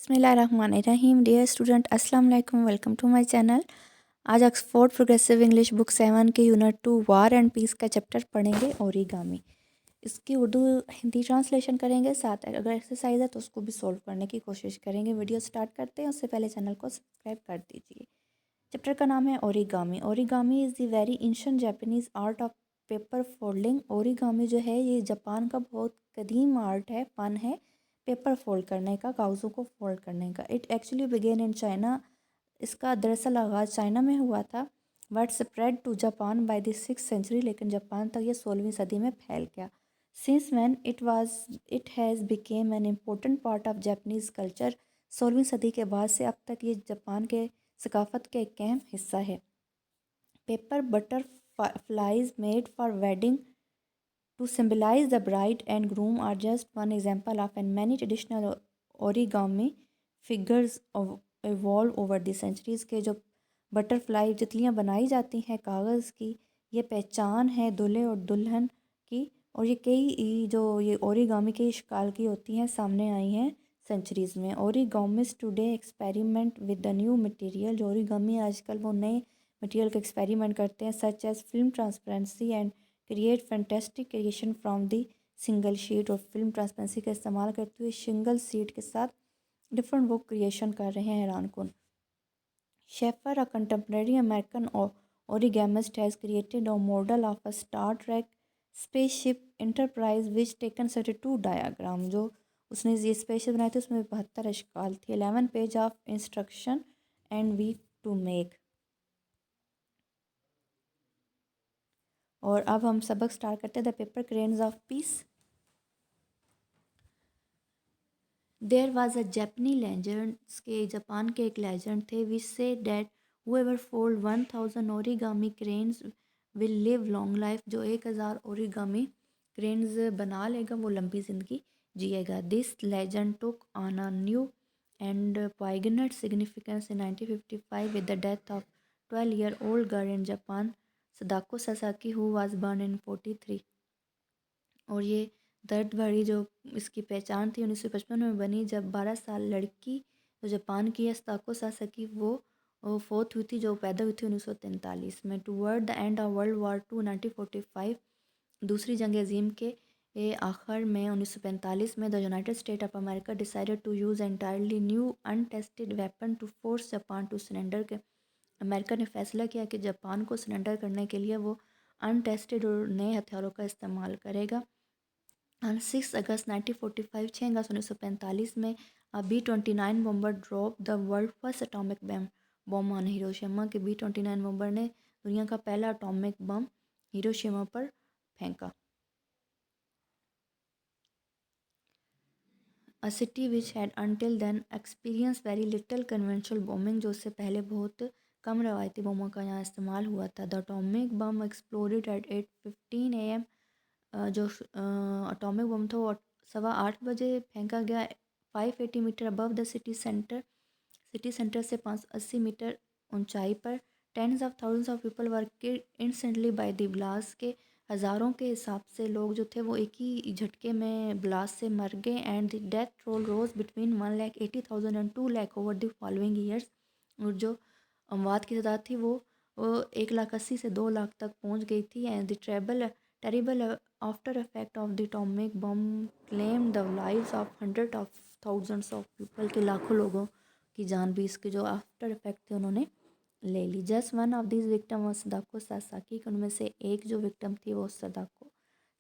बिस्मिल्लाहिर्रहमानिर्रहीम। Dear student, अस्सलाम वालेकुम, वेलकम टू माय चैनल। आज ऑक्सफोर्ड प्रोग्रेसिव इंग्लिश बुक 7 के यूनिट 2 वार एंड पीस का चैप्टर पढ़ेंगे, ओरिगामी। इसकी उर्दू हिंदी ट्रांसलेशन करेंगे, साथ अगर एक्सरसाइज है तो उसको भी सोल्व करने की कोशिश करेंगे। वीडियो स्टार्ट करते हैं, उससे पहले चैनल को सब्सक्राइब कर दीजिए। चैप्टर का नाम है origami. Origami is the very ancient Japanese art of paper folding. Origami जो है ये जापान का बहुत कदीम आर्ट है, फन है पेपर फोल्ड करने का, कागज़ों को फोल्ड करने का। It actually began in China. इसका दरअसल आगाज़ चाइना में हुआ था, but spread to Japan by the 6th century. लेकिन जापान तक ये 16वीं सदी में फैल गया। Since when it has become an important part of Japanese culture. 16वीं सदी के बाद से अब तक ये जापान के सकाफ़त का एक अहम हिस्सा है। Paper butterflies made for wedding to symbolize the bride and groom are just one example of and many traditional origami figures of evolve over the centuries। के जो बटरफ्लाई तितलियाँ बनाई जाती हैं कागज़ की, ये पहचान है दूल्हे और दुल्हन की। और ये कई जो ये ओरिगामी के शिकाल की होती हैं सामने आई हैं सेंचुरीज़ में। Origamist today experiment with the new material. जो ओरिगामी आजकल वो नए मटेरियल का एक्सपेरिमेंट करते हैं, such as film transparency and create fantastic creation from the single sheet. और फिल्म ट्रांसपेरेंसी का इस्तेमाल करते हुए सिंगल शीट के साथ डिफरेंट वो क्रिएशन कर रहे हैं हैरान कुन। Shafer, a contemporary American origamist, has created a model of a Star Trek spaceship Enterprise which taken 32 diagram. जो उसने ये स्पेसशिप बनाए थे उसमें 72 अशकाल थी। 11 page of instruction and week to make. और अब हम सबक स्टार्ट करते हैं। The paper cranes of peace. There was a जापानी लेजेंड। के जापान के एक लेजेंड थे, which said that whoever fold 1000 origami cranes will live long life. जो 1000 ओरिगामी क्रेन्स बना लेगा वो लंबी ज़िंदगी जिएगा। This legend took on a new and poignant significance in 1955 with the death of 12-year-old girl in Japan, Sadako Sasaki, who was born in 43। और ये दर्द भरी जो इसकी पहचान थी 1955 में बनी, जब 12 साल लड़की जो जापान की है सदाको सासाकी वो फोत हुई थी, जो पैदा हुई थी 1943 में। Toward the end of world war two 1945। दूसरी जंग अजीम के आखिर में 1945 में the united state of America decided to use entirely new untested weapon to force Japan to surrender. के अमेरिका ने फैसला किया कि जापान को सरेंडर करने के लिए वो अनटेस्टेड और नए हथियारों का इस्तेमाल करेगा। ऑन 6 अगस्त 1945, 6 अगस्त 1945 में B-29 bomber drop the world first atomic bomb on Hiroshima. के B-29 बॉम्बर ने दुनिया का पहला एटॉमिक बम हिरोशिमा पर फेंका। A city which had until then experience very little conventional bombing. जो उससे पहले बहुत कम रवायती बमों का यहाँ इस्तेमाल हुआ था। The atomic bomb exploded at 8:15 AM। जो एटॉमिक बम था वो 8:15 बजे फेंका गया 580 metre above the city centre से 580 मीटर ऊंचाई पर। Tens of thousands of people were killed instantly by the blast. के हज़ारों के हिसाब से लोग जो थे वो एक ही झटके में ब्लास्ट से मर गए। And the death toll rose between 1,80,000 and 2 lakh over the following years. और जो अमवात की तादाद थी वो 1,80,000 से 2 लाख तक पहुंच गई थी। And the terrible after effect of the atomic bomb claim the lives of hundred of thousands of people. के लाखों लोगों की जान भी इसके जो आफ्टर इफेक्ट थे उन्होंने ले ली। Just one of this victim was Sadako Sasaki. उनमें से एक जो विक्टिम थी वो सदाको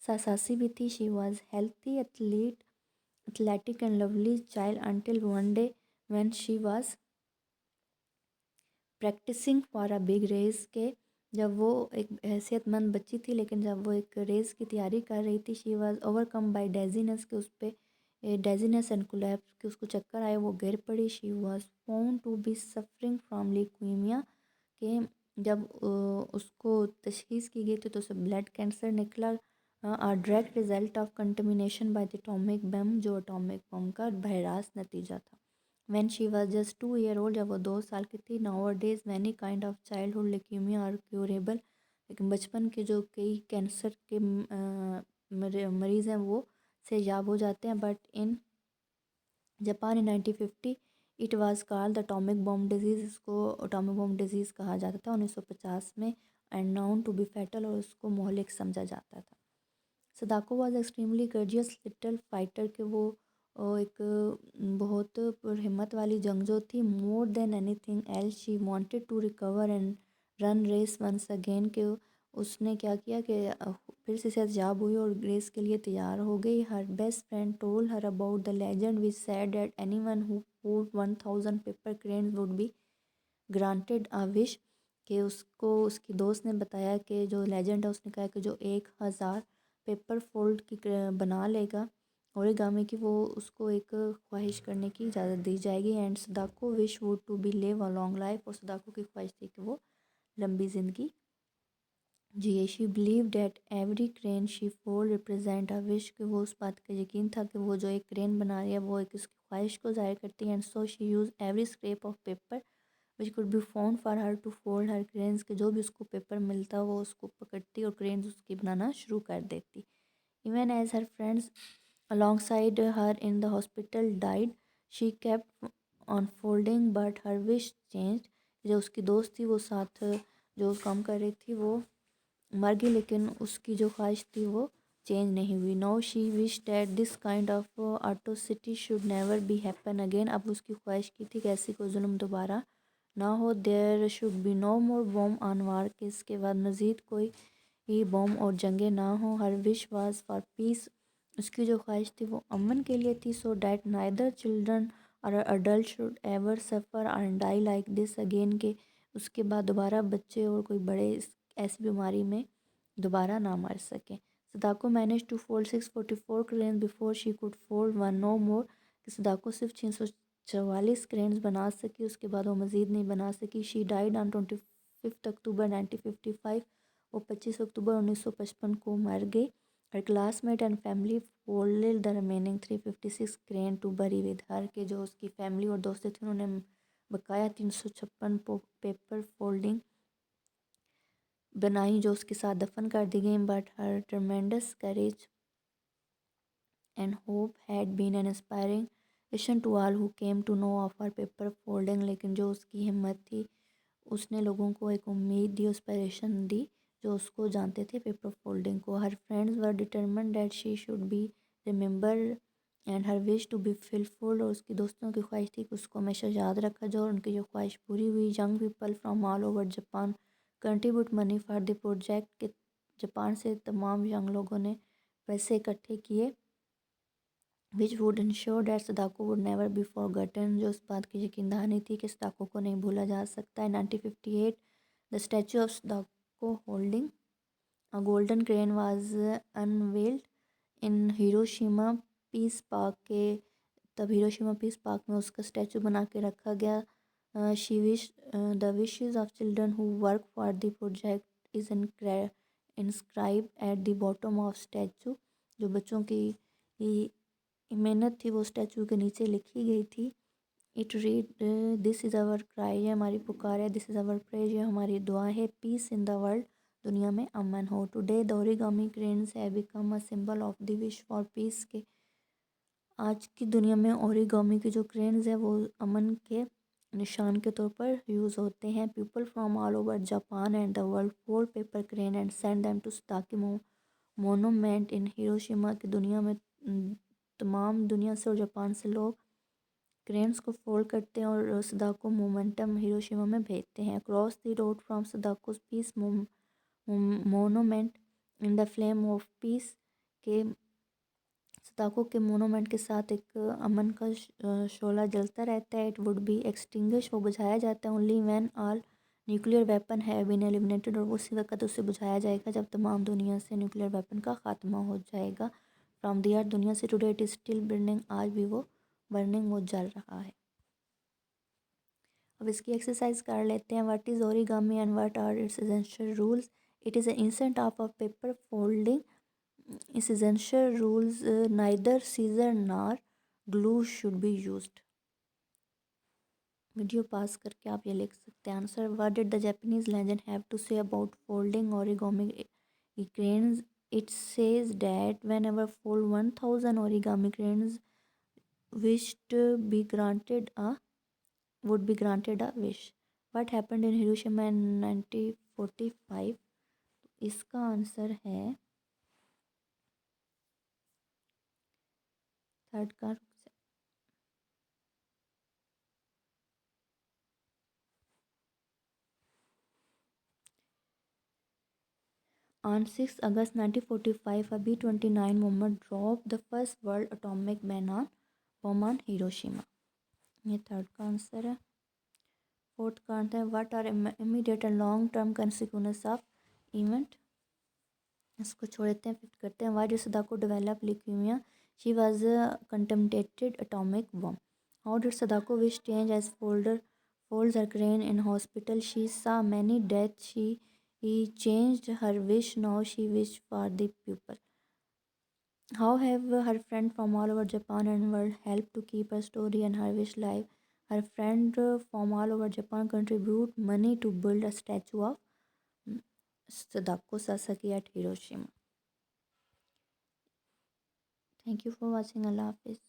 सासासी भी थी। She was healthy athletic and lovely child until one day when she was practising for a big race. के जब वो एक हैसियतमंद बच्ची थी, लेकिन जब वो एक रेस की तैयारी कर रही थी, she was overcome bye dizziness. के उस पर डेजीनेस एंड कोलैप्स के उसको चक्कर आए, वो गिर पड़ी। She was found to be suffering from leukaemia. के जब उसको तशखीस की गई थी तो उसे ब्लड कैंसर निकला। Direct result of contamination by the atomic bomb. जो एटॉमिक बम का बहरास नतीजा था। When she was just 2 year old, जब वो 2 साल की थी। Nowadays many kind of childhood leukemia are curable। लेकिन बचपन के जो कई कैंसर के मरीज़ हैं वो सेहयाब हो जाते हैं। But in Japan in 1950 it was called the atomic bomb disease, इसको एटॉमिक बॉम्ब डिजीज़ कहा जाता था 1950 में, and known to be fatal, और उसको मोहलिक समझा जाता था। Sadako was extremely gorgeous little fighter, के वो एक बहुत हिम्मत वाली जंगजू थी। More than anything else she wanted to recover and run race once again, के उसने क्या किया कि फिर से सेहतयाब हुई और रेस के लिए तैयार हो गई। Her best friend told her about the legend which said that anyone who put 1000 paper cranes would be granted a wish, कि उसको उसकी दोस्त ने बताया कि जो लेजेंड है, उसने कहा कि जो 1000 पेपर फोल्ड की बना लेगा ओरिगामी की, वो उसको एक ख्वाहिश करने की इजाज़त दी जाएगी। And Sadako wish would to be live a long life, और सदाको की ख्वाहिश थी कि वो लंबी ज़िंदगी जिए। She believe that every crane she fold represent a wish, कि वो उस बात का यकीन था कि वो जो एक क्रेन बना रही है वो एक उसकी ख्वाहिश को ज़ाहिर करती है। And so she use every scrap of paper which could be found for her to fold her cranes, के जो भी उसको पेपर मिलता वो उसको पकड़ती और क्रेन्स उसकी बनाना शुरू कर देती। Even as her friends alongside her in the hospital died, she kept on folding but her wish changed। जो उसकी दोस्त थी वो साथ जो काम कर रही थी वो मर गई, लेकिन उसकी जो ख्वाहिश थी वो चेंज नहीं हुई। No she wish that this kind of atrocity should never be happen again, अब उसकी ख्वाहिश की थी कि ऐसी कोई जुल्म दोबारा ना हो। There should be no more bomb on war, के इसके बाद मज़ीद कोई बॉम्ब और जंगे ना हो। Her wish was for peace, उसकी जो ख्वाहिश थी वो अमन के लिए थी। सो डैट नाइदर चिल्ड्रन और adult should ever suffer and die like this again, के उसके बाद दोबारा बच्चे और कोई बड़े ऐसी बीमारी में दोबारा ना मर सकें। Sadako manage to fold 644 crane before she could fold one no more, कि सदाको सिर्फ 644 क्रेन्स बना सकी, उसके बाद वो मज़ीद नहीं बना सकी। शी डाइड ऑन 25 अक्टूबर 1955, वो 25 अक्टूबर 1955 को मर गई। Her classmate and family folded the remaining 356 crane to bury with her, के जो उसकी फैमिली और दोस्त थे उन्होंने बकाया 356 पेपर फोल्डिंग बनाई जो उसके साथ दफन कर दी गई। But her tremendous courage and hope had been an inspiration to all who came to know of her paper folding, लेकिन जो उसकी हिम्मत थी उसने लोगों को एक उम्मीद दी, इंस्पिरेशन दी जो उसको जानते थे पेपर फोल्डिंग को। Her friends were determined that she should be remember and her wish to be fulfilled, और उसकी दोस्तों की ख्वाहिश थी कि उसको हमेशा याद रखा जाए और उनकी जो ख्वाहिश पूरी हुई। Young people from all over Japan contribute money for the project, के जापान से तमाम यंग लोगों ने पैसे इकट्ठे किए। Which would ensure that Sadako would never be forgotten, जो इस बात की यकीन दहानी थी कि सदाको को नहीं भूला जा सकता है। 1958 the statue of Sadako holding a golden crane was unveiled in Hiroshima peace park, के तब हिरोशिमा पीस पार्क में उसका स्टैचू बना के रखा गया। She wish the wishes of children who work for the project is inscribe at the bottom of statute, जो बच्चों की मेहनत थी वो स्टैचू के नीचे लिखी गई थी। It read this is our cry, ये हमारी पुकार है। दिस इज़ आवर प्रेज, ये हमारी दुआ है। पीस इन द वर्ल्ड, दुनिया में अमन हो। Today the origami cranes have become a symbol of the wish for piece, के आज की दुनिया में ओरिगामी के जो क्रेन्स है वो अमन के निशान के तौर पर यूज़ होते हैं। People from all over Japan and the world fold paper crane and send them to Sadako monument in Hiroshima, की दुनिया में तमाम दुनिया से और जापान से लोग क्रेन्स को फोल्ड करते हैं और सदाको मोमेंटम हिरोशिमा में भेजते हैं। Across the road from Sadako's peace monument in the flame of peace, के सदाको के मोनूमेंट के साथ एक अमन का शोला जलता रहता है। इट वुड बी एक्सटिंग्विश, वो बुझाया जाता है। Only when all nuclear weapon have been eliminated, और उसी वक्त उसे बुझाया जाएगा जब तमाम दुनिया से न्यूक्लियर वेपन का खात्मा हो जाएगा। फ्रॉम द अर्थ, दुनिया से today it is still burning, आज भी वो बर्निंग वो जल रहा है। अब इसकी एक्सरसाइज कर लेते हैं। What is origami and what are its essential rules. It is an instant of a paper folding. Its essential rules, neither scissor nor glue should be used. Video पास करके आप ये लिख सकते हैं answer. What did the Japanese legend have to say about folding origami cranes? It says that whenever fold 1000 origami cranes wished to be granted a would be granted a wish. What happened in Hiroshima in 1945? इसका answer है third का। On 6 August 1945, a B-29 bomber dropped the first world atomic bomb on Hiroshima. ये third का answer है। Fourth का answer है what are immediate and long term consequence of event. इसको छोड़ देते हैं, फिफ्थ करते हैं। Why did Sadako develop leukaemia? She was a contaminated atomic bomb. How did Sadako wish change as folds her grain in hospital? She saw many deaths. He changed her wish. Now she wished for the pupil. How have her friend from all over Japan and world helped to keep her story and her wish alive? Her friend from all over Japan contribute money to build a statue of Sadako Sasaki at Hiroshima. Thank you for watching. Allah Hafiz.